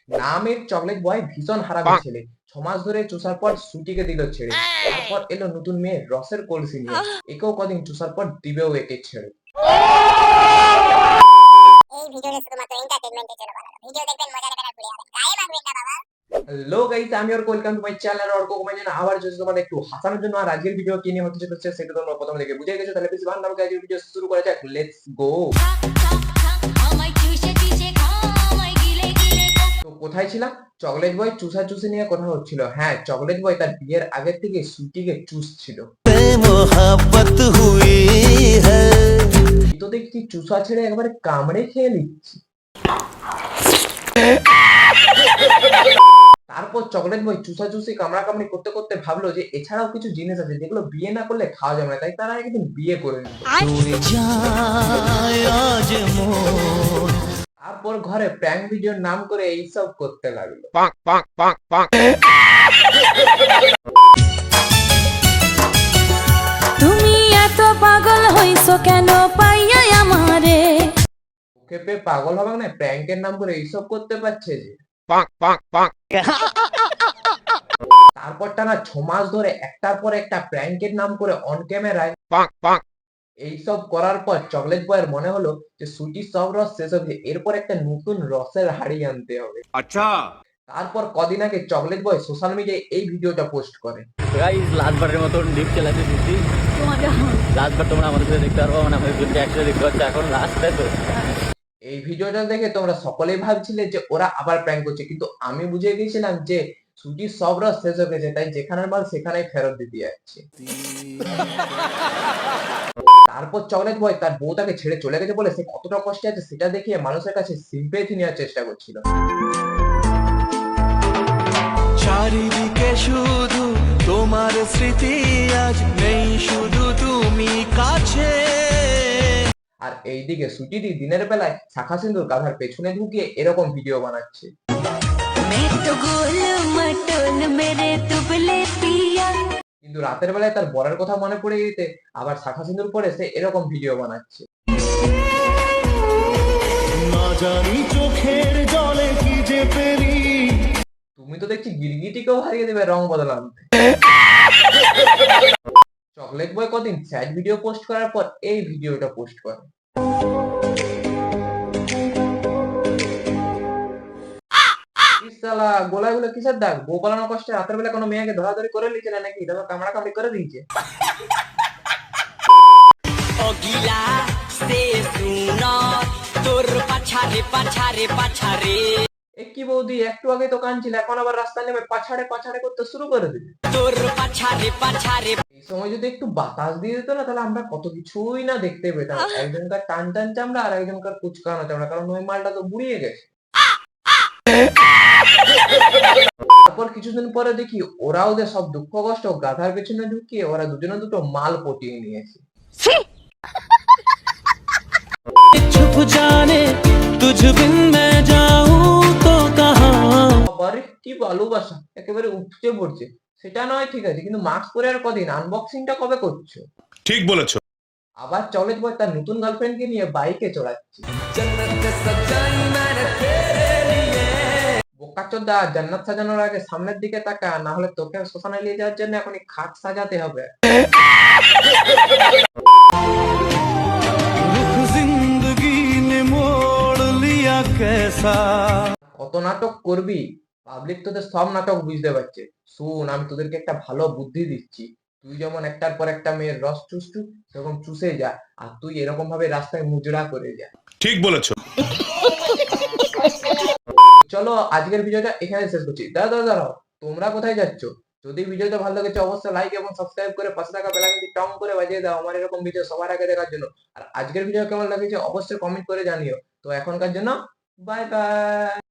নামের chocolate boy ভীষণ হারামি ছেলে। 6 মাস ধরে চুষার পর সুটিকে দিল ছেড়ে। তারপর এলো নতুন মেয়ে রসের কলসি নিয়ে। একেও কদিন চুষার পর দিবেও একে ছেড়ে। এই ভিডিওটা শুধুমাত্র এন্টারটেইনমেন্টের জন্য বানানো। ভিডিও দেখবেন, মজা নেবেন আর ঘুরে যাবেন। গায়ে মাখবেন না বাবা। হ্যালো গাইস, আমি আর ওয়েলকাম টু মাই চ্যানেল আর কোকো জানা আবার যদি তোমাদের একটু হাসানোর জন্য। আর আজকের ভিডিও কি নিয়ে হতে চলেছে সেটা তোমরা প্রথম থেকে বুঝে গেছো। তাহলে বেশি ভালো আজকের ভিডিও শুরু করা যাক। Let's go. তো কোথায় ছিলাম? চকলেট বয় চুষাচুষি নিয়ে কথা হচ্ছিল। হ্যাঁ, চকলেট বয় তার বিয়ের আগের থেকে সুইটিকে চুষছিল। मोहब्बत हुई है। এই তো দেখছি চুষা ছেড়ে একবারে কামড়ে খেয়ে নিচ্ছি। তারপর চকলেট বয় চুষাচুষি কামড়াকামড়ি করতে করতে ভাবলো যে এছাড়াও কিছু জিনিস আছে যেগুলো বিয়ে না করলে খাওয়া যাবে না, তাই তারা একদিন বিয়ে করে নিল। তারপর ঘরে প্র্যাঙ্ক ভিডিওর নাম করে এইসব করতে লাগলো। তুমি এত পাগল হইছো কেন পাইয়া আমারে? ওকে পে পাগল হবে না, প্র্যাঙ্কের নাম করে এইসব করতে পারছে যে। তারপর টানা 6 মাস ধরে একটার পর একটা প্র্যাঙ্কের নাম করে অন ক্যামেরায় এইসব করার পর চকলেট বয়ের মনে হলো যে সুইটির সব রস শেষ হয়েছে, এরপর একটা নতুন রসের হাড়ি আনতে হবে। अच्छा তারপর কদিন আগে চকলেট বয় সোশ্যাল মিডিয়ায় এই ভিডিওটা পোস্ট করে। গাইস লাস্টবারের মতন ডিপ চালাতে দিচ্ছি। লাস্টবার তোমরা আমাদের সাথে দেখতে পারবো, মানে আমাদের দুটো একসাথে দেখতে পাচ্ছ এখন লাস্ট, তাই তো? এই ভিডিওটা দেখে তোমরা সকলেই ভাবছিলে যে ওরা আবার প্র্যাঙ্ক করছে, কিন্তু আমি বুঝে গেছিলাম যে সুজির সব রস শেষ হয়ে গেছে, তাই যেখানের মাল সেখানেই ফেরত দিতে যাচ্ছে। তারপর চকলেট বয় তার বউ তাকে ছেড়ে চলে গেছে বলে সে কতটা কষ্টে আছে সেটা দেখিয়ে মানুষের কাছে সিম্পেথি নেওয়ার চেষ্টা করছিল। চারিদিকে শুধু তোমার স্মৃতি, আজ নেই শুধু তুমি কাছে। আর এইদিকে সুচিদি দিনের বেলায় শাখা সিঁদুর গাধার পেছনে ঢুকিয়ে এরকম ভিডিও বানাচ্ছে। কিন্তু রাতের বেলায় তার বরের কথা মনে পড়ে যেতে আবার শাখা সিঁদুর পরে সে এরকম ভিডিও বানাচ্ছে। না জানি চোখের জলে কি যে পেরি। তুমি তো দেখছি গিরগিটিকেও হারিয়ে দেবে রং বদলাতে। চকলেট বয় কদিন স্যাড ভিডিও পোস্ট করার পর এই ভিডিওটা পোস্ট করে। শালা গোলায় গুলো কিসের দাগ? বউ পালানোর কষ্টে রাতের বেলা কোনো মেয়েকে ধরাধরি করে নিয়েছে না নাকি? তারপর কামড়া কামড়ি করে দিয়েছে। এ কি বৌদি, একটু আগে তো কাঁদছিল, এখন আবার রাস্তায় নেমে পাছাড়ে পাছাড়ে করতে শুরু করে দিবে। এই সময় যদি একটু বাতাস দিয়ে দিত না, তাহলে আমরা কত কিছুই না দেখতে পেতাম। একজনকার টান টান চামড়া আর একজনকার কুচকানো চামড়া, কারণ ওই মালটা তো বুড়িয়ে গেছে। তারপর কিছুদিন পরে দেখি ওরা ওদের সব দুঃখ কষ্ট গাধার পেছনে ঢুকিয়ে ওরা দুজনে দুটো মাল পটিয়ে নিয়েছে। छुप जाने तुझ बिन मैं जाऊं तो कहां। আবার কি ভালোবাসা, একেবারে উপচে পড়ছে। সেটা নয় ঠিক আছে, কিন্তু মাস্ক পরে আর কদিন, আনবক্সিংটা কবে করছো? ठीक बोलेছো। আবার চকলেট বয় তার নতুন গার্লফ্রেন্ডকে নিয়ে বাইকে চড়াচ্ছে। বোকাচোদা, জান্নাত সাজানোর আগে সামনের দিকে তাকা, না হলে তোকে শ্মশানে নিয়ে যাওয়ার জন্য এখনই খাট সাজাতে হবে। जिंदगी ने मोड़ लिया कैसा। কত নাটক করবি? পাবলিক তোদের সব নাটক বুঝতে পারছে। শুন, আমি তোদেরকে একটা ভালো বুদ্ধি দিচ্ছি। তুই যেমন একটার পর একটা মেয়ের রস চুষছু, সেরকম চুষে যা, আর তুই এরকম ভাবে রাস্তায় মুজরা করে যা। ठीक बोलेছো। চলো আজকের ভিডিওটা এখানে শেষ করছি। দাঁড়াও, তোমরা কোথায় যাচ্ছ? যদি ভিডিওটা ভালো লেগেছে অবশ্যই লাইক এবং সাবস্ক্রাইব করে পাশে থাকা বেল আইকনটি টং করে বাজিয়ে দাও আমার এরকম ভিডিও সবার আগে দেখার জন্য। আর আজকের ভিডিও কেমন লেগেছে অবশ্যই কমেন্ট করে জানিও। তো এখনকার জন্য বাই বাই।